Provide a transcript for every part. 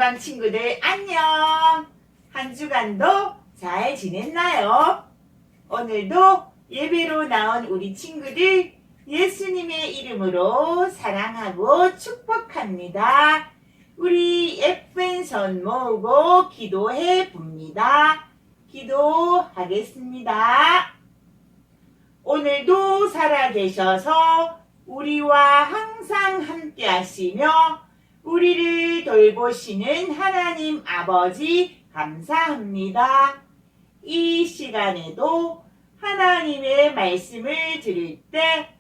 소망가방 친구들 안녕! 한 주간도 잘 지냈나요? 오늘도 예배로 나온 우리 친구들 예수님의 이름으로 사랑하고 축복합니다. 우리 예쁜 손 모으고 기도해 봅니다. 기도하겠습니다. 오늘도 살아계셔서 우리와 항상 함께 하시며 우리를 돌보시는 하나님 아버지 감사합니다. 이 시간에도 하나님의 말씀을 들을 때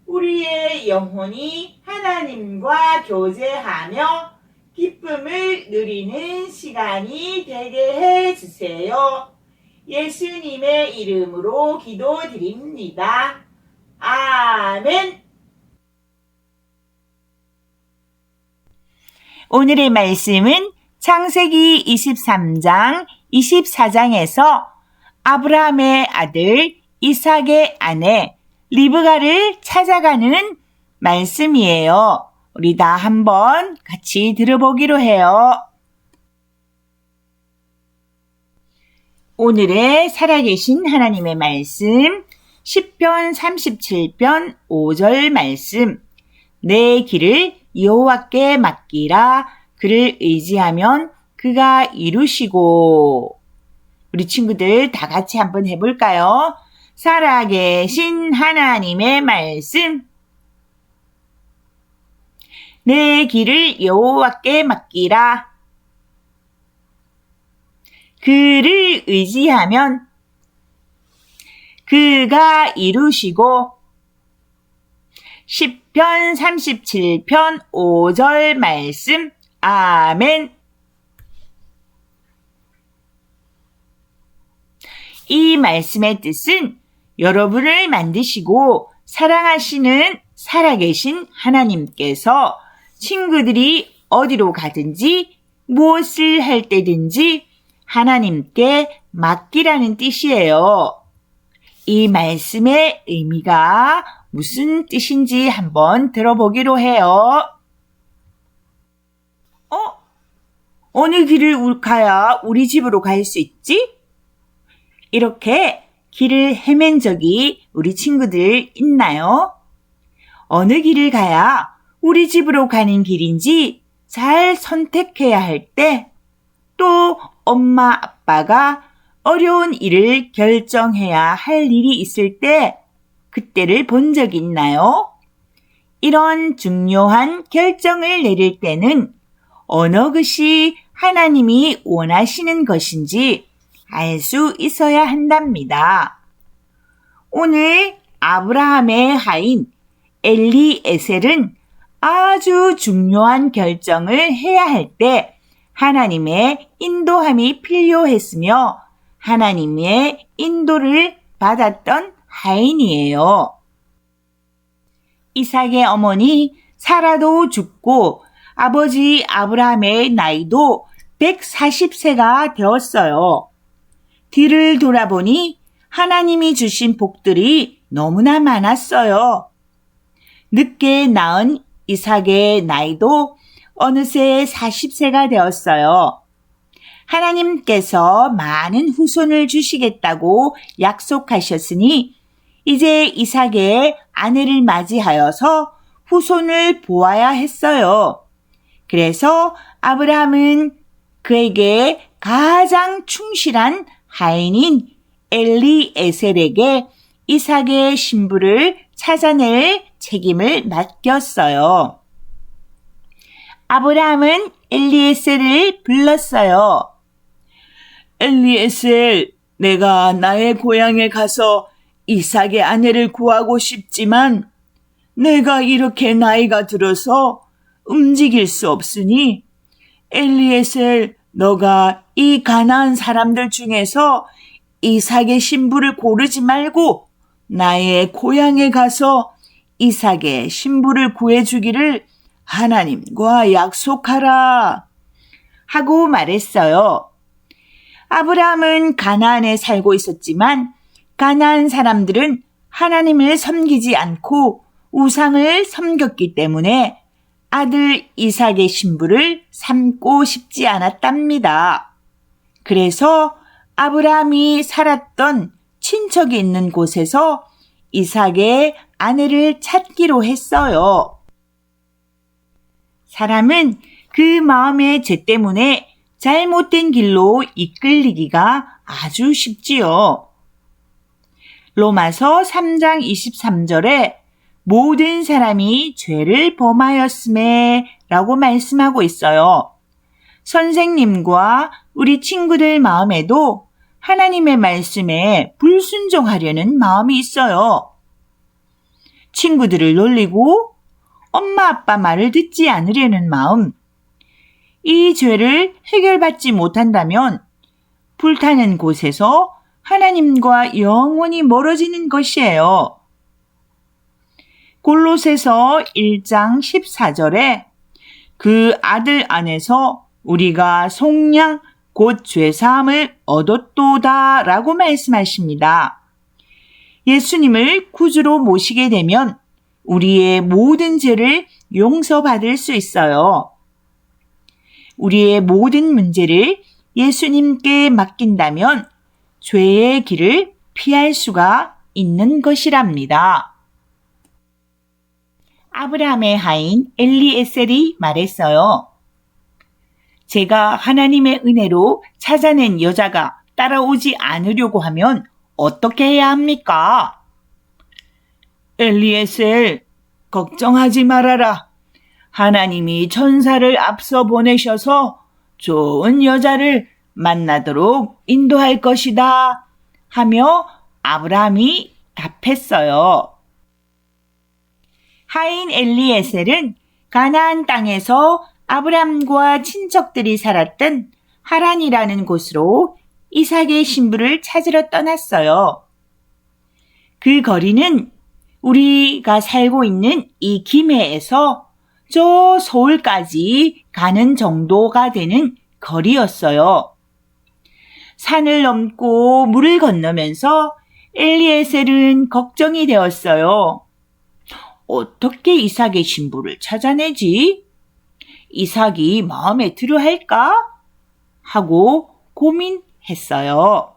우리의 영혼이 하나님과 교제하며 기쁨을 누리는 시간이 되게 해주세요. 예수님의 이름으로 기도드립니다. 아멘. 오늘의 말씀은 창세기 23장 24장에서 아브라함의 아들 이삭의 아내 리브가를 찾아가는 말씀이에요. 우리 다 한번 같이 들어보기로 해요. 오늘의 살아계신 하나님의 말씀 시편 37편 5절 말씀. 내 길을 여호와께 맡기라. 그를 의지하면 그가 이루시고. 우리 친구들 다 같이 한번 해볼까요? 살아계신 하나님의 말씀. 내 길을 여호와께 맡기라. 그를 의지하면 그가 이루시고. 시편 37편 5절 말씀. 아멘. 이 말씀의 뜻은 여러분을 만드시고 사랑하시는 살아계신 하나님께서 친구들이 어디로 가든지 무엇을 할 때든지 하나님께 맡기라는 뜻이에요. 이 말씀의 의미가 무슨 뜻인지 한번 들어보기로 해요. 어느 길을 가야 우리 집으로 갈 수 있지? 이렇게 길을 헤맨 적이 우리 친구들 있나요? 어느 길을 가야 우리 집으로 가는 길인지 잘 선택해야 할 때, 또 엄마 아빠가 어려운 일을 결정해야 할 일이 있을 때 그때를 본 적이 있나요? 이런 중요한 결정을 내릴 때는 어느 것이 하나님이 원하시는 것인지 알 수 있어야 한답니다. 오늘 아브라함의 하인 엘리에셀은 아주 중요한 결정을 해야 할 때 하나님의 인도함이 필요했으며 하나님의 인도를 받았던 하인이에요. 이삭의 어머니 사라도 죽고 아버지 아브라함의 나이도 140세가 되었어요. 뒤를 돌아보니 하나님이 주신 복들이 너무나 많았어요. 늦게 낳은 이삭의 나이도 어느새 40세가 되었어요. 하나님께서 많은 후손을 주시겠다고 약속하셨으니 이제 이삭의 아내를 맞이하여서 후손을 보아야 했어요. 그래서 아브라함은 그에게 가장 충실한 하인인 엘리에셀에게 이삭의 신부를 찾아낼 책임을 맡겼어요. 아브라함은 엘리에셀을 불렀어요. 엘리에셀, 내가 나의 고향에 가서 이삭의 아내를 구하고 싶지만 내가 이렇게 나이가 들어서 움직일 수 없으니 엘리에셀, 너가 이 가나안 사람들 중에서 이삭의 신부를 고르지 말고 나의 고향에 가서 이삭의 신부를 구해주기를 하나님과 약속하라 하고 말했어요. 아브라함은 가나안에 살고 있었지만 가나안 사람들은 하나님을 섬기지 않고 우상을 섬겼기 때문에 아들 이삭의 신부를 삼고 싶지 않았답니다. 그래서 아브라함이 살았던 친척이 있는 곳에서 이삭의 아내를 찾기로 했어요. 사람은 그 마음의 죄 때문에 잘못된 길로 이끌리기가 아주 쉽지요. 로마서 3장 23절에 모든 사람이 죄를 범하였음에 라고 말씀하고 있어요. 선생님과 우리 친구들 마음에도 하나님의 말씀에 불순종하려는 마음이 있어요. 친구들을 놀리고 엄마 아빠 말을 듣지 않으려는 마음. 이 죄를 해결받지 못한다면 불타는 곳에서 하나님과 영원히 멀어지는 것이에요. 골로새서 1장 14절에 그 아들 안에서 우리가 속량 곧 죄사함을 얻었도다 라고 말씀하십니다. 예수님을 구주로 모시게 되면 우리의 모든 죄를 용서받을 수 있어요. 우리의 모든 문제를 예수님께 맡긴다면 죄의 길을 피할 수가 있는 것이랍니다. 아브라함의 하인 엘리에셀이 말했어요. 제가 하나님의 은혜로 찾아낸 여자가 따라오지 않으려고 하면 어떻게 해야 합니까? 엘리에셀, 걱정하지 말아라. 하나님이 천사를 앞서 보내셔서 좋은 여자를 만나도록 인도할 것이다 하며 아브라함이 답했어요. 하인 엘리에셀은 가나안 땅에서 아브라함과 친척들이 살았던 하란이라는 곳으로 이삭의 신부를 찾으러 떠났어요. 그 거리는 우리가 살고 있는 이 김해에서 저 서울까지 가는 정도가 되는 거리였어요. 산을 넘고 물을 건너면서 엘리에셀은 걱정이 되었어요. 어떻게 이삭의 신부를 찾아내지? 이삭이 마음에 들어 할까? 하고 고민했어요.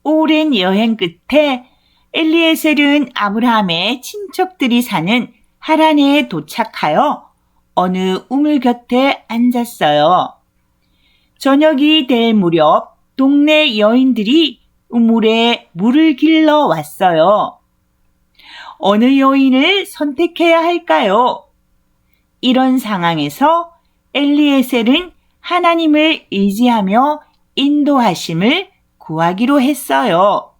오랜 여행 끝에 엘리에셀은 아브라함의 친척들이 사는 하란에 도착하여 어느 우물 곁에 앉았어요. 저녁이 될 무렵 동네 여인들이 우물에 물을 길러 왔어요. 어느 여인을 선택해야 할까요? 이런 상황에서 엘리에셀은 하나님을 의지하며 인도하심을 구하기로 했어요.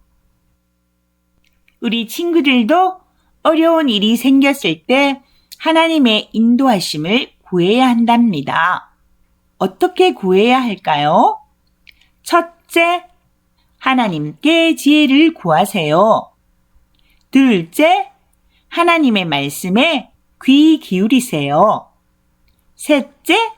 우리 친구들도 어려운 일이 생겼을 때 하나님의 인도하심을 구해야 한답니다. 어떻게 구해야 할까요? 첫째, 하나님께 지혜를 구하세요. 둘째, 하나님의 말씀에 귀 기울이세요. 셋째,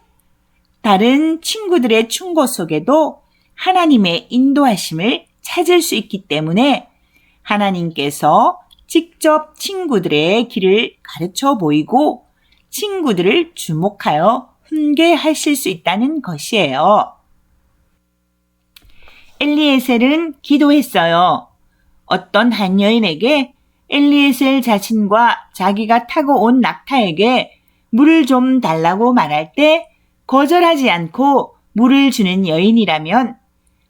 다른 친구들의 충고 속에도 하나님의 인도하심을 찾을 수 있기 때문에 하나님께서 직접 친구들의 길을 가르쳐 보이고 친구들을 주목하여 훈계하실 수 있다는 것이에요. 엘리에셀은 기도했어요. 어떤 한 여인에게 엘리에셀 자신과 자기가 타고 온 낙타에게 물을 좀 달라고 말할 때 거절하지 않고 물을 주는 여인이라면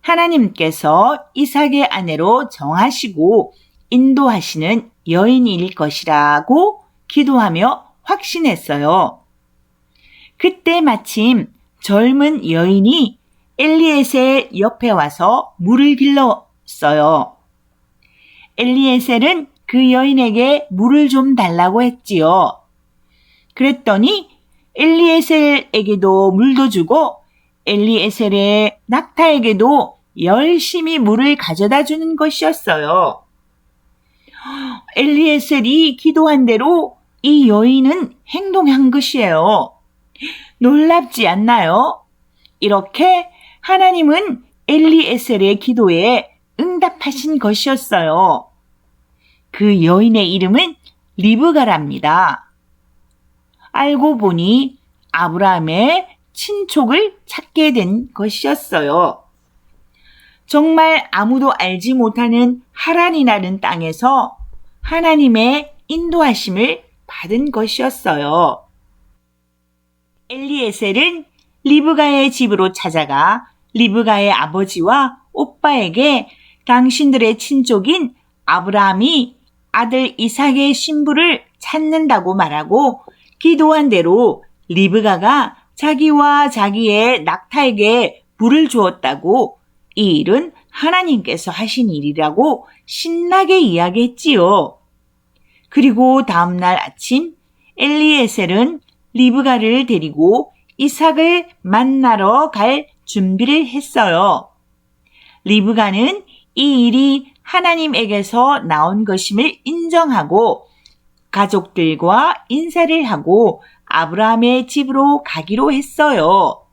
하나님께서 이삭의 아내로 정하시고 인도하시는 여인일 것이라고 기도하며 확신했어요. 그때 마침 젊은 여인이 엘리에셀 옆에 와서 물을 길렀어요. 엘리에셀은 그 여인에게 물을 좀 달라고 했지요. 그랬더니 엘리에셀에게도 물도 주고 엘리에셀의 낙타에게도 열심히 물을 가져다 주는 것이었어요. 엘리에셀이 기도한 대로 이 여인은 행동한 것이에요. 놀랍지 않나요? 이렇게 하나님은 엘리에셀의 기도에 응답하신 것이었어요. 그 여인의 이름은 리브가랍니다. 알고 보니 아브라함의 친족을 찾게 된 것이었어요. 정말 아무도 알지 못하는 하란이라는 땅에서 하나님의 인도하심을 받은 것이었어요. 엘리에셀은 리브가의 집으로 찾아가 리브가의 아버지와 오빠에게 당신들의 친족인 아브라함이 아들 이삭의 신부를 찾는다고 말하고 기도한 대로 리브가가 자기와 자기의 낙타에게 불을 주었다고 이 일은 하나님께서 하신 일이라고 신나게 이야기했지요. 그리고 다음날 아침 엘리에셀은 리브가를 데리고 이삭을 만나러 갈 준비를 했어요. 리브가는 이 일이 하나님에게서 나온 것임을 인정하고 가족들과 인사를 하고 아브라함의 집으로 가기로 했어요.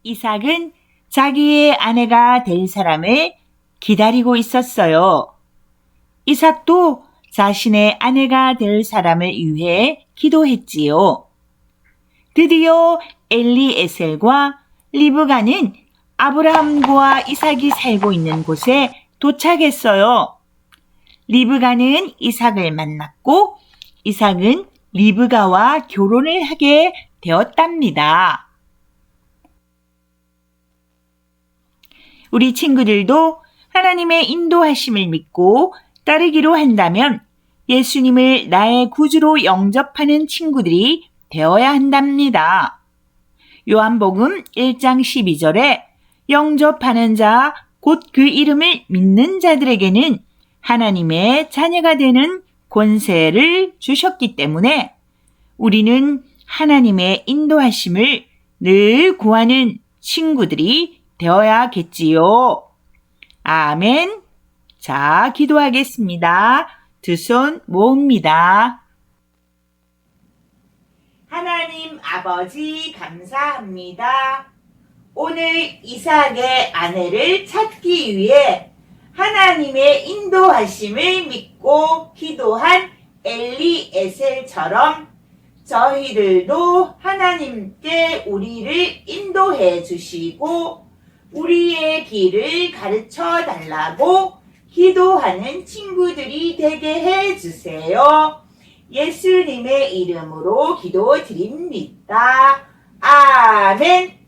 이삭은 자기의 아내가 될 사람을 기다리고 있었어요. 이삭도 자신의 아내가 될 사람을 위해 기도했지요. 드디어 엘리에셀과 리브가는 아브라함과 이삭이 살고 있는 곳에 도착했어요. 리브가는 이삭을 만났고 이삭은 리브가와 결혼을 하게 되었답니다. 우리 친구들도 하나님의 인도하심을 믿고 따르기로 한다면 예수님을 나의 구주로 영접하는 친구들이 되어야 한답니다. 요한복음 1장 12절에 영접하는 자, 곧 그 이름을 믿는 자들에게는 하나님의 자녀가 되는 권세를 주셨기 때문에 우리는 하나님의 인도하심을 늘 구하는 친구들이 되어야겠지요. 아멘. 자, 기도하겠습니다. 두 손 모읍니다. 하나님 아버지 감사합니다. 오늘 이삭의 아내를 찾기 위해 하나님의 인도하심을 믿고 기도한 엘리에셀처럼 저희들도 하나님께 우리를 인도해 주시고 우리의 길을 가르쳐 달라고 기도하는 친구들이 되게 해 주세요. 예수님의 이름으로 기도드립니다. 아멘.